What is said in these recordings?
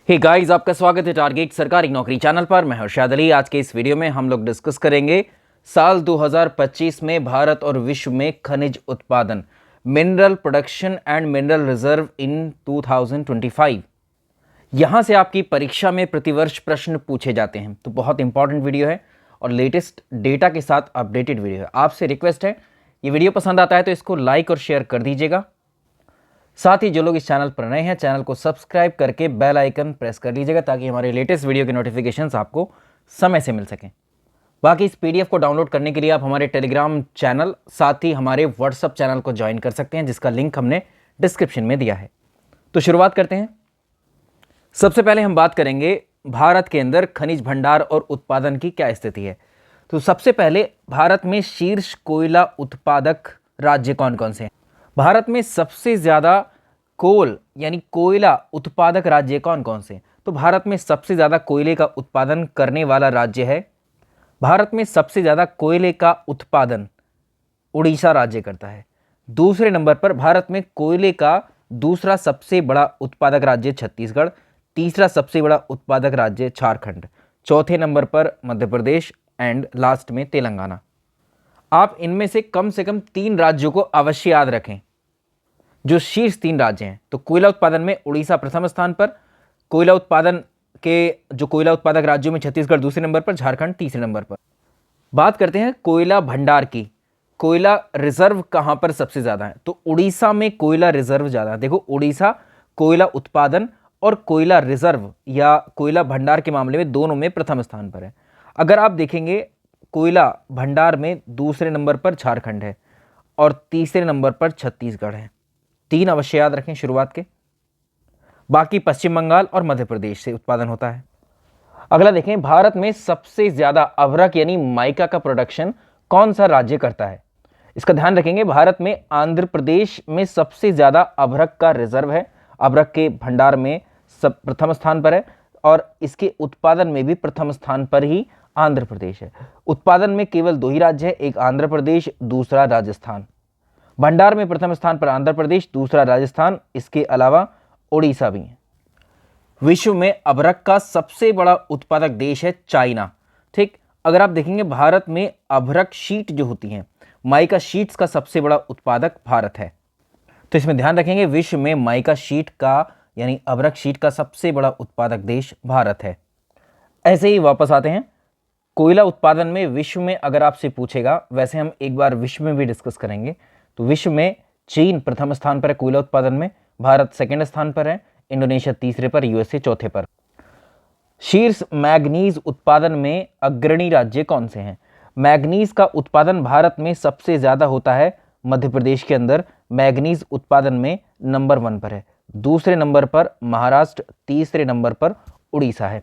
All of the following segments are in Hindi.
हे गाइस, आपका स्वागत है टारगेट सरकारी नौकरी चैनल पर। मैं हर्षद अली। आज के इस वीडियो में हम लोग डिस्कस करेंगे साल 2025 में भारत और विश्व में खनिज उत्पादन, mineral production and mineral reserve in 2025। यहाँ से आपकी परीक्षा में प्रतिवर्ष प्रश्न पूछे जाते हैं, तो बहुत इंपॉर्टेंट वीडियो है और लेटेस्ट डेटा के साथ अपडेटेड वीडियो है। आपसे रिक्वेस्ट है, ये वीडियो पसंद आता है तो इसको लाइक और शेयर कर दीजिएगा। साथ ही जो लोग इस चैनल पर नए हैं, चैनल को सब्सक्राइब करके बेल आइकन प्रेस कर लीजिएगा ताकि हमारे लेटेस्ट वीडियो के नोटिफिकेशंस आपको समय से मिल सकें। बाकी इस पीडीएफ को डाउनलोड करने के लिए आप हमारे टेलीग्राम चैनल, साथ ही हमारे व्हाट्सएप चैनल को ज्वाइन कर सकते हैं, जिसका लिंक हमने डिस्क्रिप्शन में दिया है। तो शुरुआत करते हैं। सबसे पहले हम बात करेंगे भारत के अंदर खनिज भंडार और उत्पादन की क्या स्थिति है। तो सबसे पहले भारत में शीर्ष कोयला उत्पादक राज्य कौन कौन से हैं। भारत में सबसे ज़्यादा कोल यानी कोयला उत्पादक राज्य कौन कौन से हैं। तो भारत में सबसे ज़्यादा कोयले का उत्पादन करने वाला राज्य है, भारत में सबसे ज़्यादा कोयले का उत्पादन उड़ीसा राज्य करता है। दूसरे नंबर पर भारत में कोयले का दूसरा सबसे बड़ा उत्पादक राज्य छत्तीसगढ़, तीसरा सबसे बड़ा उत्पादक राज्य झारखंड, चौथे नंबर पर मध्य प्रदेश एंड लास्ट में तेलंगाना। आप इनमें से कम 3 राज्यों को अवश्य याद रखें, जो शीर्ष 3 राज्य हैं। तो कोयला उत्पादन में उड़ीसा प्रथम स्थान पर, कोयला उत्पादन के जो कोयला उत्पादक राज्यों में छत्तीसगढ़ दूसरे नंबर पर, झारखंड तीसरे नंबर पर। बात करते हैं कोयला भंडार की। कोयला रिजर्व कहां पर सबसे ज्यादा है। तो उड़ीसा में कोयला रिजर्व ज्यादा है। देखो, उड़ीसा कोयला उत्पादन और कोयला रिजर्व या कोयला भंडार के मामले में दोनों में प्रथम स्थान पर है। अगर आप देखेंगे, कोयला भंडार में दूसरे नंबर पर झारखंड है और तीसरे नंबर पर छत्तीसगढ़ है। 3 अवश्य याद रखें शुरुआत के। बाकी पश्चिम बंगाल और मध्य प्रदेश से उत्पादन होता है। अगला देखें, भारत में सबसे ज्यादा अभ्रक यानी माइका का प्रोडक्शन कौन सा राज्य करता है। इसका ध्यान रखेंगे, भारत में आंध्र प्रदेश में सबसे ज्यादा अभ्रक का रिजर्व है, अभ्रक के भंडार में सब प्रथम स्थान पर है और इसके उत्पादन में भी प्रथम स्थान पर ही आंध्र प्रदेश है। उत्पादन में केवल 2 ही राज्य है, एक आंध्र प्रदेश, दूसरा राजस्थान। भंडार में प्रथम स्थान पर आंध्र प्रदेश, दूसरा राजस्थान, इसके अलावा उड़ीसा भी है। विश्व में अभ्रक का सबसे बड़ा उत्पादक देश है चाइना। ठीक, अगर आप देखेंगे, भारत में अभ्रक शीट जो होती हैं, माइका शीट्स का सबसे बड़ा उत्पादक भारत है। तो इसमें ध्यान रखेंगे, विश्व में माइका शीट का यानी अभ्रक शीट का सबसे बड़ा उत्पादक देश भारत है। ऐसे ही वापस आते हैं, कोयला उत्पादन में विश्व में अगर आपसे पूछेगा, वैसे हम एक बार विश्व में भी डिस्कस करेंगे, तो विश्व में चीन प्रथम स्थान पर है कोयला उत्पादन में, भारत सेकंड स्थान पर है, इंडोनेशिया तीसरे पर, यूएसए चौथे पर। शीर्ष मैग्नीज उत्पादन में अग्रणी राज्य कौन से हैं। मैग्नीज का उत्पादन भारत में सबसे ज्यादा होता है मध्य प्रदेश के अंदर, मैग्नीज उत्पादन में नंबर 1 पर है, दूसरे नंबर पर महाराष्ट्र, तीसरे नंबर पर उड़ीसा है।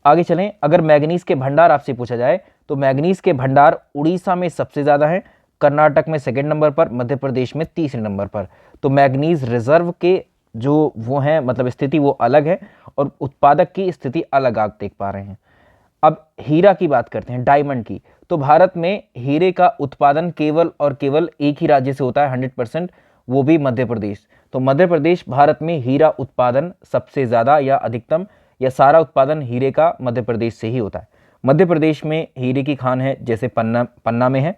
आगे चलें, अगर मैग्नीज के भंडार आपसे पूछा जाए तो मैग्नीज के भंडार उड़ीसा में सबसे ज्यादा है, कर्नाटक में सेकंड नंबर पर, मध्य प्रदेश में तीसरे नंबर पर। तो मैग्नीज रिजर्व के जो वो हैं, मतलब स्थिति वो अलग है और उत्पादक की स्थिति अलग आप देख पा रहे हैं। अब हीरा की बात करते हैं, डायमंड की। तो भारत में हीरे का उत्पादन केवल और केवल एक ही राज्य से होता है 100%, वो भी मध्य प्रदेश। तो मध्य प्रदेश भारत में हीरा उत्पादन सबसे ज्यादा या अधिकतम या सारा उत्पादन हीरे का मध्य प्रदेश से ही होता है। मध्य प्रदेश में हीरे की खान है, जैसे पन्ना में है।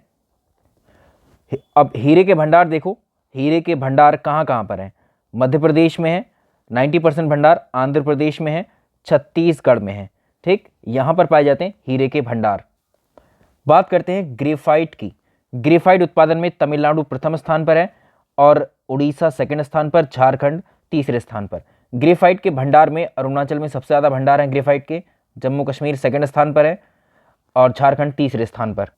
अब हीरे के भंडार देखो, हीरे के भंडार कहाँ कहाँ पर हैं। मध्य प्रदेश में है 90% भंडार, आंध्र प्रदेश में है, छत्तीसगढ़ में है। ठीक, यहाँ पर पाए जाते हैं हीरे के भंडार। बात करते हैं ग्रेफाइट की। ग्रेफाइट उत्पादन में तमिलनाडु प्रथम स्थान पर है और उड़ीसा सेकंड स्थान पर, झारखंड तीसरे स्थान पर। ग्रेफाइट के भंडार में अरुणाचल में सबसे ज़्यादा भंडार है ग्रेफाइट के, जम्मू कश्मीर सेकंड स्थान पर है और झारखंड तीसरे स्थान पर।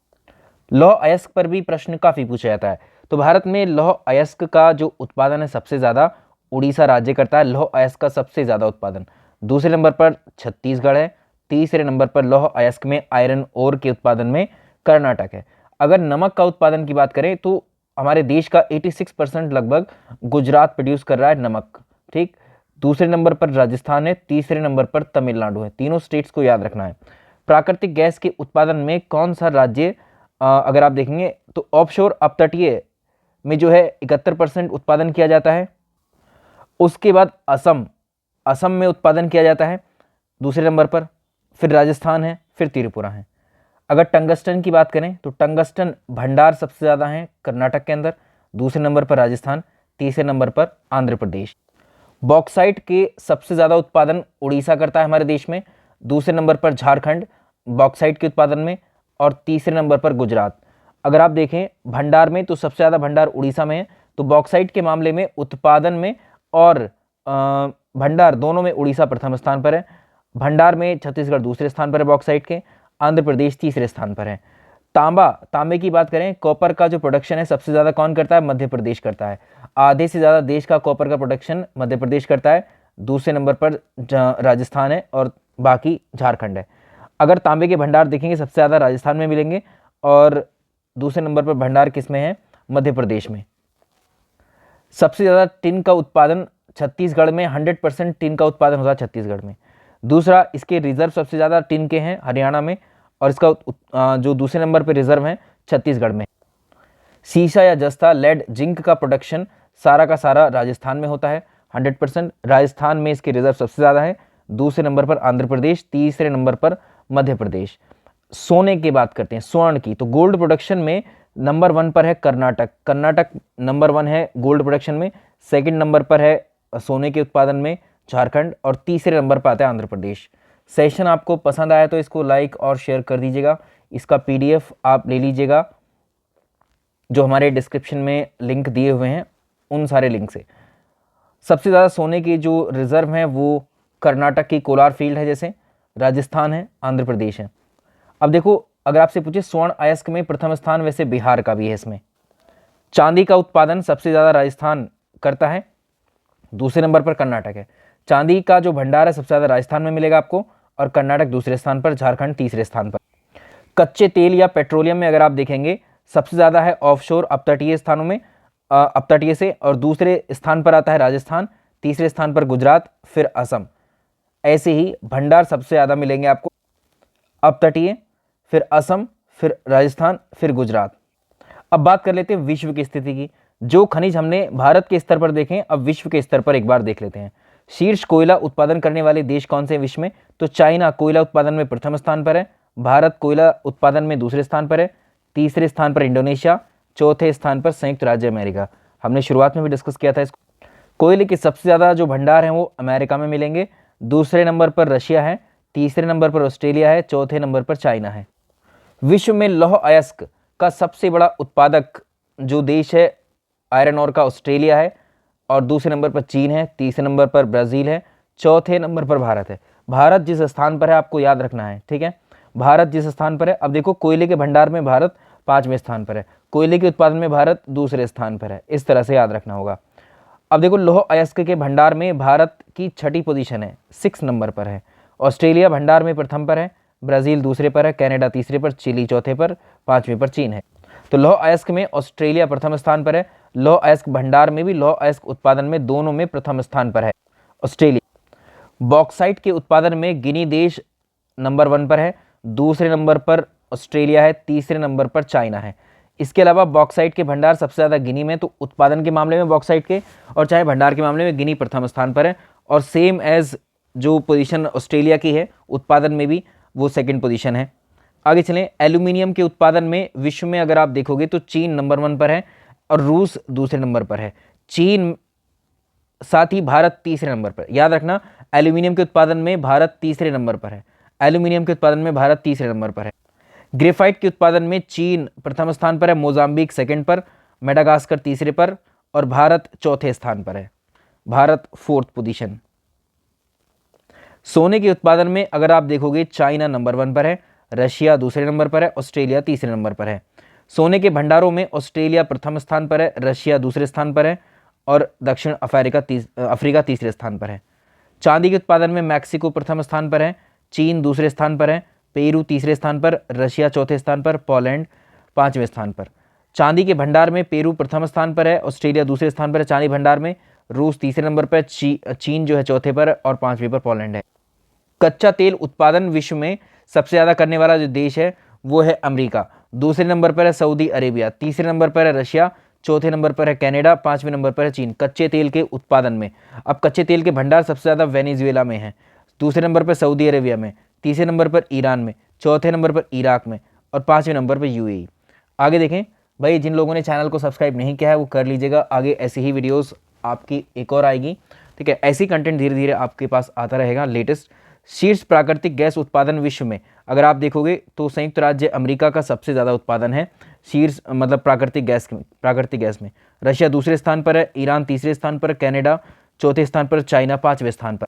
लौह अयस्क पर भी प्रश्न काफ़ी पूछा जाता है। तो भारत में लौह अयस्क का जो उत्पादन है सबसे ज़्यादा उड़ीसा राज्य करता है, लौह अयस्क का सबसे ज़्यादा उत्पादन। दूसरे नंबर पर छत्तीसगढ़ है, तीसरे नंबर पर लौह अयस्क में आयरन ओर के उत्पादन में कर्नाटक है। अगर नमक का उत्पादन की बात करें तो हमारे देश का 86% लगभग गुजरात प्रोड्यूस कर रहा है नमक। ठीक, दूसरे नंबर पर राजस्थान है, तीसरे नंबर पर तमिलनाडु है। तीनों स्टेट्स को याद रखना है। प्राकृतिक गैस के उत्पादन में कौन सा राज्य, अगर आप देखेंगे तो ऑफशोर अपतटीय में जो है 71% उत्पादन किया जाता है। उसके बाद असम असम में उत्पादन किया जाता है दूसरे नंबर पर, फिर राजस्थान है, फिर त्रिपुरा है। अगर टंगस्टन की बात करें तो टंगस्टन भंडार सबसे ज़्यादा हैं कर्नाटक के अंदर, दूसरे नंबर पर राजस्थान, तीसरे नंबर पर आंध्र प्रदेश। बॉक्साइट के सबसे ज़्यादा उत्पादन उड़ीसा करता है हमारे देश में, दूसरे नंबर पर झारखंड बॉक्साइट के उत्पादन में, और तीसरे नंबर पर गुजरात। अगर आप देखें भंडार में तो सबसे ज़्यादा भंडार उड़ीसा में है, तो बॉक्साइट के मामले में उत्पादन में और भंडार दोनों में उड़ीसा प्रथम स्थान पर है। भंडार में छत्तीसगढ़ दूसरे स्थान पर है बॉक्साइट के, आंध्र प्रदेश तीसरे स्थान पर है। तांबे की बात करें, कॉपर का जो प्रोडक्शन है सबसे ज़्यादा कौन करता है? मध्य प्रदेश करता है। आधे से ज़्यादा देश का कॉपर का प्रोडक्शन मध्य प्रदेश करता है, दूसरे नंबर पर राजस्थान है और बाकी झारखंड है। अगर तांबे के भंडार देखेंगे सबसे ज़्यादा राजस्थान में मिलेंगे और दूसरे नंबर पर भंडार किस में है? मध्य प्रदेश में। सबसे ज़्यादा टिन का उत्पादन छत्तीसगढ़ में, 100% टिन का उत्पादन होता है छत्तीसगढ़ में। दूसरा, इसके रिजर्व सबसे ज़्यादा टिन के हैं हरियाणा में, और इसका जो दूसरे नंबर पर रिजर्व है छत्तीसगढ़ में। सीसा या जस्ता, लेड, जिंक का प्रोडक्शन सारा का सारा राजस्थान में होता है 100%। राजस्थान में इसके रिजर्व सबसे ज़्यादा है, दूसरे नंबर पर आंध्र प्रदेश, तीसरे नंबर पर मध्य प्रदेश। सोने की बात करते हैं, स्वर्ण की, तो गोल्ड प्रोडक्शन में नंबर 1 पर है कर्नाटक नंबर 1 है गोल्ड प्रोडक्शन में, सेकंड नंबर पर है सोने के उत्पादन में झारखंड, और तीसरे नंबर पर आता है आंध्र प्रदेश। सेशन आपको पसंद आया तो इसको लाइक और शेयर कर दीजिएगा। इसका PDF आप ले लीजिएगा, जो हमारे डिस्क्रिप्शन में लिंक दिए हुए हैं उन सारे लिंक से। सबसे ज़्यादा सोने के जो रिजर्व हैं वो कर्नाटक की कोलार फील्ड है, जैसे राजस्थान है, आंध्र प्रदेश है। अब देखो, अगर आपसे पूछे स्वर्ण अयस्क में प्रथम स्थान, वैसे बिहार का भी है इसमें। चांदी का उत्पादन सबसे ज़्यादा राजस्थान करता है, दूसरे नंबर पर कर्नाटक है। चांदी का जो भंडार है सबसे ज़्यादा राजस्थान में मिलेगा आपको, और कर्नाटक दूसरे स्थान पर, झारखंड तीसरे स्थान पर। कच्चे तेल या पेट्रोलियम में अगर आप देखेंगे सबसे ज़्यादा है ऑफशोर अपतटीय स्थानों में, अपतटीय से, और दूसरे स्थान पर आता है राजस्थान, तीसरे स्थान पर गुजरात, फिर असम। ऐसे ही भंडार सबसे ज़्यादा मिलेंगे आपको अपतटीय, फिर असम, फिर राजस्थान, फिर गुजरात। अब बात कर लेते हैं विश्व की स्थिति की। जो खनिज हमने भारत के स्तर पर देखे, अब विश्व के स्तर पर एक बार देख लेते हैं। शीर्ष कोयला उत्पादन करने वाले देश कौन से हैं विश्व में? तो चाइना कोयला उत्पादन में प्रथम स्थान पर है, भारत कोयला उत्पादन में दूसरे स्थान पर है, तीसरे स्थान पर इंडोनेशिया, चौथे स्थान पर संयुक्त राज्य अमेरिका। हमने शुरुआत में भी डिस्कस किया था इसको। कोयले के सबसे ज़्यादा जो भंडार हैं वो अमेरिका में मिलेंगे, दूसरे नंबर पर रशिया है, तीसरे नंबर पर ऑस्ट्रेलिया है, चौथे नंबर पर चाइना है। विश्व में लौह अयस्क का सबसे बड़ा उत्पादक जो देश है आयरन ओर का, ऑस्ट्रेलिया है, और दूसरे नंबर पर चीन है, तीसरे नंबर पर ब्राज़ील है, चौथे नंबर पर भारत है। भारत जिस स्थान पर है आपको याद रखना है, ठीक है, भारत जिस स्थान पर है। अब देखो, कोयले के भंडार में भारत 5वें स्थान पर है, कोयले के उत्पादन में भारत दूसरे स्थान पर है, इस तरह से याद रखना होगा। अब देखो, लौह अयस्क के भंडार में भारत की 6ठी पोजीशन है, 6 नंबर पर है। ऑस्ट्रेलिया भंडार में प्रथम पर है, ब्राज़ील दूसरे पर है, कनाडा तीसरे पर, चिली चौथे पर, 5वें पर चीन है। तो लौह अयस्क में ऑस्ट्रेलिया प्रथम स्थान पर है, लौह अयस्क भंडार में भी, लौह अयस्क उत्पादन में, दोनों में प्रथम स्थान पर है ऑस्ट्रेलिया। बॉक्साइट के उत्पादन में गिनी देश नंबर 1 पर है, दूसरे नंबर पर ऑस्ट्रेलिया है, तीसरे नंबर पर चाइना है। इसके अलावा बॉक्साइट के भंडार सबसे ज़्यादा गिनी में, तो उत्पादन के मामले में बॉक्साइट के, और चाहे भंडार के मामले में गिनी प्रथम स्थान पर है, और सेम एज जो पोजीशन ऑस्ट्रेलिया की है उत्पादन में भी वो सेकंड पोजीशन है। आगे चलें, एल्यूमिनियम के उत्पादन में विश्व में अगर आप देखोगे तो चीन नंबर 1 पर है और रूस दूसरे नंबर पर है, चीन साथ ही भारत तीसरे नंबर पर। याद रखना, एल्यूमिनियम के उत्पादन में भारत तीसरे नंबर पर है, एल्यूमिनियम के उत्पादन में भारत तीसरे नंबर पर है। ग्रेफाइट के उत्पादन में चीन प्रथम स्थान पर है, मोजाम्बिक सेकंड पर, मेडागास्कर तीसरे पर, और भारत चौथे स्थान पर है, भारत 4th पोजीशन। सोने के उत्पादन में अगर आप देखोगे चाइना नंबर 1 पर है, रशिया दूसरे नंबर पर है, ऑस्ट्रेलिया तीसरे नंबर पर है। सोने के भंडारों में ऑस्ट्रेलिया प्रथम स्थान पर है, रशिया दूसरे स्थान पर है, और दक्षिण अफ्रीका तीसरे स्थान पर है। चांदी के उत्पादन में मैक्सिको प्रथम स्थान पर है, चीन दूसरे स्थान पर है, पेरू तीसरे स्थान पर, रशिया चौथे स्थान पर, पोलैंड 5वें स्थान पर। चांदी के भंडार में पेरू प्रथम स्थान पर है, ऑस्ट्रेलिया दूसरे स्थान पर है चांदी भंडार में, रूस तीसरे नंबर पर, चीन जो है चौथे पर, और 5वें पर पोलैंड है। कच्चा तेल उत्पादन विश्व में सबसे ज़्यादा करने वाला जो देश है वो है अमेरिका, दूसरे नंबर पर है सऊदी अरेबिया, तीसरे नंबर पर है रशिया, चौथे नंबर पर है कनाडा, पाँचवें नंबर पर है चीन कच्चे तेल के उत्पादन में। अब कच्चे तेल के भंडार सबसे ज़्यादा वेनेजुएला में है, दूसरे नंबर पर सऊदी अरेबिया में, तीसरे नंबर पर ईरान में, चौथे नंबर पर इराक में और पाँचवें नंबर पर यूएई। आगे देखें भाई, जिन लोगों ने चैनल को सब्सक्राइब नहीं किया है वो कर लीजिएगा, आगे ऐसी ही वीडियोस आपकी एक और आएगी, ठीक है। ऐसी कंटेंट धीरे धीरे आपके पास आता रहेगा लेटेस्ट। शीर्ष प्राकृतिक गैस उत्पादन विश्व में अगर आप देखोगे तो संयुक्त राज्य अमेरिका का सबसे ज़्यादा उत्पादन है शीर्ष मतलब प्राकृतिक गैस में। रशिया दूसरे स्थान पर है, ईरान तीसरे स्थान पर, कनाडा चौथे स्थान पर, चाइना पाँचवें स्थान पर।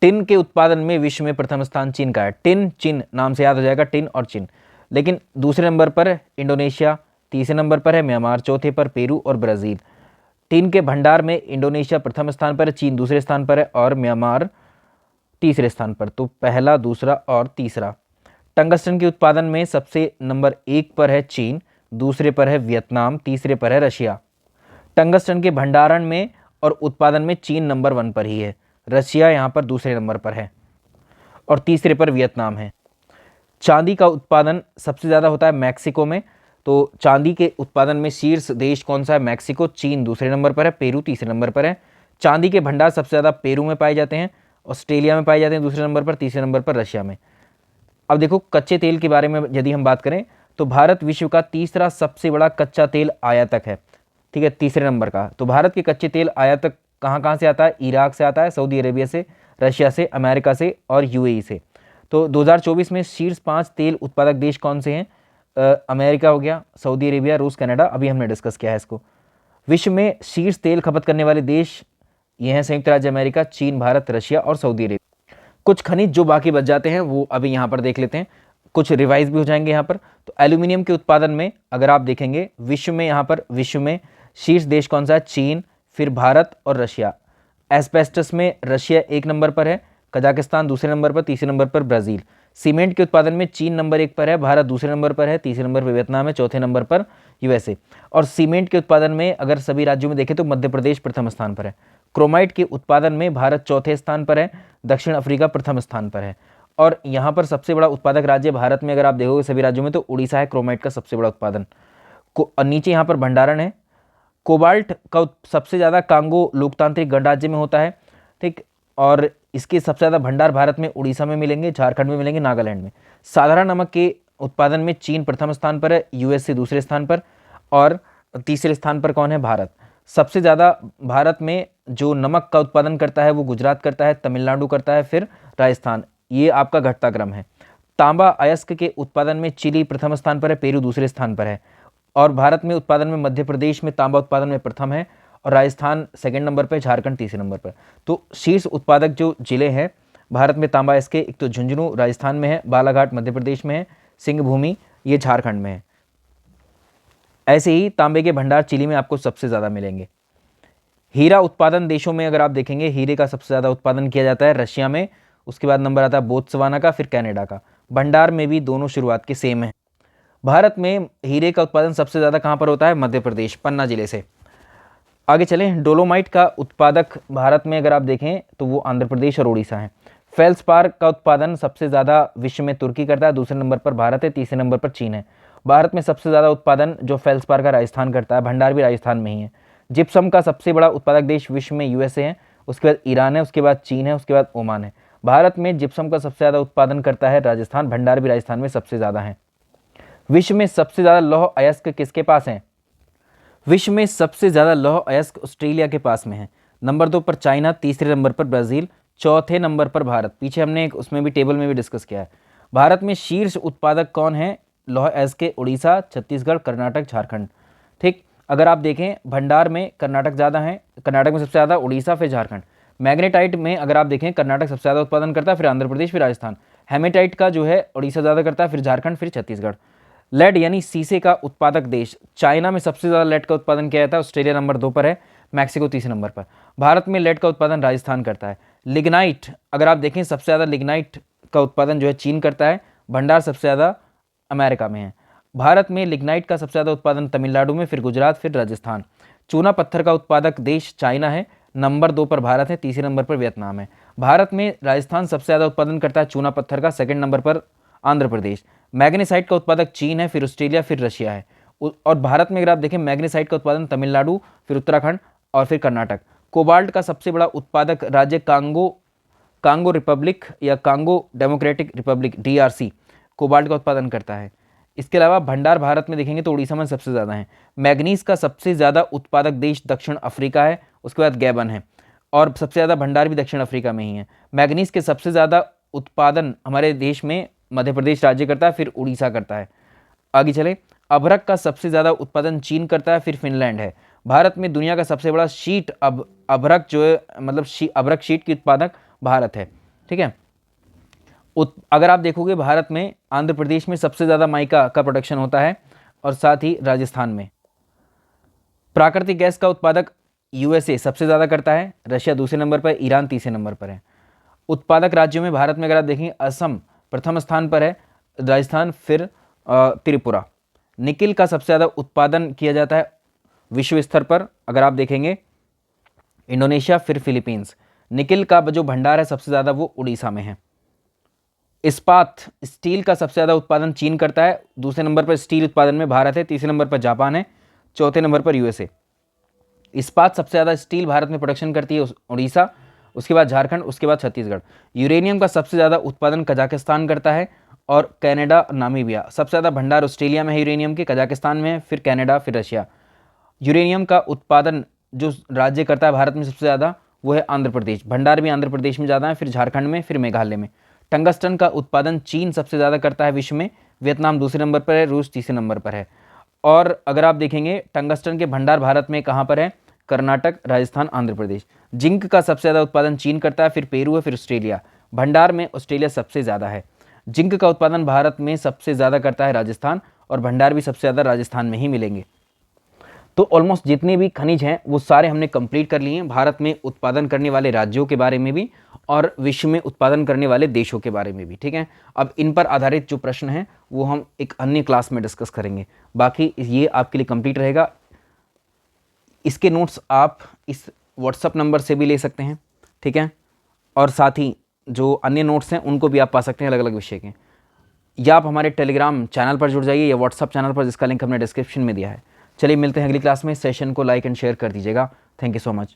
टिन के उत्पादन में विश्व में प्रथम स्थान चीन का है। टिन चिन नाम से याद हो जाएगा, टिन और चिन। लेकिन दूसरे नंबर पर इंडोनेशिया, तीसरे नंबर पर है म्यांमार, चौथे पर पेरू और ब्राज़ील। टिन के भंडार में इंडोनेशिया प्रथम स्थान पर है, चीन दूसरे स्थान पर है और म्यांमार तीसरे स्थान पर। तो पहला, दूसरा और तीसरा। टंगस्टन के उत्पादन में सबसे नंबर 1 पर है चीन, दूसरे पर है वियतनाम, तीसरे पर है रशिया। टंगस्टन के भंडारण में और उत्पादन में चीन नंबर 1 पर ही है, रशिया यहाँ पर दूसरे नंबर पर है और तीसरे पर वियतनाम है। चांदी का उत्पादन सबसे ज़्यादा होता है मैक्सिको में, तो चांदी के उत्पादन में शीर्ष देश कौन सा है? मैक्सिको। चीन दूसरे नंबर पर है, पेरू तीसरे नंबर पर है। चांदी के भंडार सबसे ज़्यादा पेरू में पाए जाते हैं, ऑस्ट्रेलिया में पाए जाते हैं दूसरे नंबर पर, तीसरे नंबर पर रशिया में। अब देखो कच्चे तेल के बारे में यदि हम बात करें तो भारत विश्व का तीसरा सबसे बड़ा कच्चा तेल आयातक है, ठीक है, तीसरे नंबर का। तो भारत के कच्चे तेल आयातक कहाँ कहाँ से आता है? इराक से आता है, सऊदी अरेबिया से, रशिया से, अमेरिका से और यूएई से। तो 2024 में शीर्ष 5 तेल उत्पादक देश कौन से हैं? अमेरिका हो गया, सऊदी अरेबिया, रूस, कनाडा, अभी हमने डिस्कस किया है इसको। विश्व में शीर्ष तेल खपत करने वाले देश ये हैं संयुक्त राज्य अमेरिका, चीन, भारत, रशिया और सऊदी अरेबिया। कुछ खनिज जो बाकी बच जाते हैं वो अभी यहाँ पर देख लेते हैं, कुछ रिवाइज भी हो जाएंगे यहाँ पर। तो एल्यूमिनियम के उत्पादन में अगर आप देखेंगे विश्व में, यहाँ पर विश्व में शीर्ष देश कौन सा है? चीन, फिर भारत और रशिया। एस्बेस्टस में रशिया 1 नंबर पर है, कजाकिस्तान दूसरे नंबर पर, तीसरे नंबर पर ब्राज़ील। सीमेंट के उत्पादन में चीन नंबर 1 पर है, भारत दूसरे नंबर पर है, तीसरे नंबर पर वियतनाम है, चौथे नंबर पर यूएसए। और सीमेंट के उत्पादन में अगर सभी राज्यों में देखें तो मध्य प्रदेश प्रथम स्थान पर है। क्रोमाइट के उत्पादन में भारत चौथे स्थान पर है, दक्षिण अफ्रीका प्रथम स्थान पर है। और यहाँ पर सबसे बड़ा उत्पादक राज्य भारत में अगर आप देखोगे सभी राज्यों में तो उड़ीसा है क्रोमाइट का सबसे बड़ा उत्पादन। नीचे यहाँ पर भंडारण है। कोबाल्ट का सबसे ज़्यादा कांगो लोकतांत्रिक गणराज्य में होता है, ठीक, और इसके सबसे ज़्यादा भंडार भारत में उड़ीसा में मिलेंगे, झारखंड में मिलेंगे, नागालैंड में। साधारण नमक के उत्पादन में चीन प्रथम स्थान पर है, यूएसए दूसरे स्थान पर और तीसरे स्थान पर कौन है? भारत। सबसे ज़्यादा भारत में जो नमक का उत्पादन करता है वो गुजरात करता है, तमिलनाडु करता है, फिर राजस्थान। ये आपका घटता क्रम है। तांबा अयस्क के उत्पादन में चिली प्रथम स्थान पर है, पेरू दूसरे स्थान पर है और भारत में उत्पादन में मध्य प्रदेश में तांबा उत्पादन में प्रथम है और राजस्थान सेकंड नंबर पर, झारखंड तीसरे नंबर पर। तो शीर्ष उत्पादक जो जिले हैं भारत में तांबा अयस्क के, एक तो झुंझुनू राजस्थान में है, बालाघाट मध्य प्रदेश में है, सिंहभूमि ये झारखंड में है। ऐसे ही तांबे के भंडार चिली में आपको सबसे ज़्यादा मिलेंगे। हीरा उत्पादन देशों में अगर आप देखेंगे हीरे का सबसे ज़्यादा उत्पादन किया जाता है रशिया में, उसके बाद नंबर आता है बोत्सवाना का, फिर कनाडा का। भंडार में भी दोनों शुरुआत के सेम है। भारत में हीरे का उत्पादन सबसे ज़्यादा कहाँ पर होता है? मध्य प्रदेश, पन्ना जिले से। आगे चलें, डोलोमाइट का उत्पादक भारत में अगर आप देखें तो वो आंध्र प्रदेश और उड़ीसा है। फेल्सपार का उत्पादन सबसे ज़्यादा विश्व में तुर्की करता है, दूसरे नंबर पर भारत है, तीसरे नंबर पर चीन है। भारत में सबसे ज़्यादा उत्पादन जो फेल्सपार का राजस्थान करता है, भंडार भी राजस्थान में ही है। जिप्सम का सबसे बड़ा उत्पादक देश विश्व में यूएसए है, उसके बाद ईरान है, उसके बाद चीन है, उसके बाद ओमान है। भारत में जिप्सम का सबसे ज़्यादा उत्पादन करता है राजस्थान, भंडार भी राजस्थान में सबसे ज़्यादा है। विश्व में सबसे ज़्यादा लौह अयस्क किसके पास है? विश्व में सबसे ज़्यादा लौह अयस्क ऑस्ट्रेलिया के पास में है। नंबर 2 पर चाइना, तीसरे नंबर पर ब्राज़ील, चौथे नंबर पर भारत। पीछे हमने एक उसमें भी टेबल में भी डिस्कस किया है। भारत में शीर्ष उत्पादक कौन है लौह अयस्क के? उड़ीसा, छत्तीसगढ़, कर्नाटक, झारखंड। ठीक, अगर आप देखें भंडार में कर्नाटक ज़्यादा है, कर्नाटक में सबसे ज़्यादा, उड़ीसा, फिर झारखंड। मैग्नेटाइट में अगर आप देखें कर्नाटक सबसे ज़्यादा उत्पादन करता है, फिर आंध्र प्रदेश, फिर राजस्थान। हेमेटाइट का जो है उड़ीसा ज़्यादा करता है, फिर झारखंड, फिर छत्तीसगढ़। लेड यानी सीसे का उत्पादक देश चाइना में सबसे ज़्यादा लेड का उत्पादन किया जाता है, ऑस्ट्रेलिया नंबर 2 पर है, मैक्सिको तीसरे नंबर पर। भारत में लेड का उत्पादन राजस्थान करता है। लिग्नाइट अगर आप देखें सबसे ज़्यादा लिग्नाइट का उत्पादन जो है चीन करता है, भंडार सबसे ज़्यादा अमेरिका में है। भारत में लिग्नाइट का सबसे ज़्यादा उत्पादन तमिलनाडु में, फिर गुजरात, फिर राजस्थान। चूना पत्थर का उत्पादक देश चाइना है, नंबर 2 पर भारत है, तीसरे नंबर पर वियतनाम है। भारत में राजस्थान सबसे ज़्यादा उत्पादन करता है चूना पत्थर का, सेकंड नंबर पर आंध्र प्रदेश। मैग्नेसाइट का उत्पादक चीन है, फिर ऑस्ट्रेलिया, फिर रशिया है। और भारत में अगर आप देखें मैग्नीसाइट का उत्पादन तमिलनाडु, फिर उत्तराखंड और फिर कर्नाटक। कोबाल्ट का सबसे बड़ा उत्पादक राज्य कांगो रिपब्लिक या Congo democratic Republic DRC cobalt का उत्पादन करता है। इसके अलावा भंडार भारत में देखेंगे तो उड़ीसा में सबसे ज़्यादा है। मैग्नीज का सबसे ज़्यादा उत्पादक देश दक्षिण अफ्रीका है, उसके बाद गैबन है, और सबसे ज़्यादा भंडार भी दक्षिण अफ्रीका में ही है। मैग्नीज के सबसे ज़्यादा उत्पादन हमारे देश में मध्य प्रदेश राज्य करता है, फिर उड़ीसा करता है। आगे चले, अभ्रक का सबसे ज़्यादा उत्पादन चीन करता है, फिर फिनलैंड है। भारत में दुनिया का सबसे बड़ा शीट अभ्रक जो है मतलब अभ्रक शीट की उत्पादक भारत है। ठीक है, अगर आप देखोगे भारत में आंध्र प्रदेश में सबसे ज़्यादा माइका का प्रोडक्शन होता है और साथ ही राजस्थान में। प्राकृतिक गैस का उत्पादक USA सबसे ज़्यादा करता है, रशिया दूसरे नंबर पर, ईरान तीसरे नंबर पर है। उत्पादक राज्यों में भारत में अगर आप देखेंगे असम प्रथम स्थान पर है, राजस्थान फिर त्रिपुरा। निकिल का सबसे ज़्यादा उत्पादन किया जाता है विश्व स्तर पर, अगर आप देखेंगे इंडोनेशिया फिर फिलीपींस। निकिल का जो भंडार है सबसे ज़्यादा वो उड़ीसा में है। इस्पात स्टील का सबसे ज़्यादा उत्पादन चीन करता है, दूसरे नंबर पर स्टील उत्पादन में भारत है, तीसरे नंबर पर जापान है, चौथे नंबर पर USA। इस्पात सबसे ज़्यादा स्टील भारत में प्रोडक्शन करती है उड़ीसा, उसके बाद झारखंड, उसके बाद छत्तीसगढ़। यूरेनियम का सबसे ज़्यादा उत्पादन कजाकिस्तान करता है और कनाडा, नामीबिया। सबसे ज़्यादा भंडार ऑस्ट्रेलिया में है यूरेनियम के, कजाकिस्तान में है, फिर कनाडा, फिर रशिया। यूरेनियम का उत्पादन जो राज्य करता है भारत में सबसे ज़्यादा वो है आंध्र प्रदेश, भंडार भी आंध्र प्रदेश में ज़्यादा है, फिर झारखंड में, फिर मेघालय में। टंगस्टन का उत्पादन चीन सबसे ज़्यादा करता है विश्व में, वियतनाम दूसरे नंबर पर है, रूस तीसरे नंबर पर है। और अगर आप देखेंगे टंगस्टन के भंडार भारत में कहाँ पर है, कर्नाटक, राजस्थान, आंध्र प्रदेश। जिंक का सबसे ज़्यादा उत्पादन चीन करता है, फिर पेरू है, फिर ऑस्ट्रेलिया। भंडार में ऑस्ट्रेलिया सबसे ज़्यादा है। जिंक का उत्पादन भारत में सबसे ज़्यादा करता है राजस्थान, और भंडार भी सबसे ज़्यादा राजस्थान में ही मिलेंगे। तो ऑलमोस्ट जितने भी खनिज हैं वो सारे हमने कंप्लीट कर लिए हैं, भारत में उत्पादन करने वाले राज्यों के बारे में भी और विश्व में उत्पादन करने वाले देशों के बारे में भी। ठीक है, अब इन पर आधारित जो प्रश्न हैं वो हम एक अन्य क्लास में डिस्कस करेंगे। बाकी ये आपके लिए कंप्लीट रहेगा। इसके नोट्स आप इस व्हाट्सअप नंबर से भी ले सकते हैं। ठीक है, और साथ ही जो अन्य नोट्स हैं उनको भी आप पा सकते हैं अलग अलग विषय के, या आप हमारे टेलीग्राम चैनल पर जुड़ जाइए या व्हाट्सअप चैनल पर, जिसका लिंक हमने डिस्क्रिप्शन में दिया है। चलिए मिलते हैं अगली क्लास में। सेशन को लाइक एंड शेयर कर दीजिएगा। Thank you so much.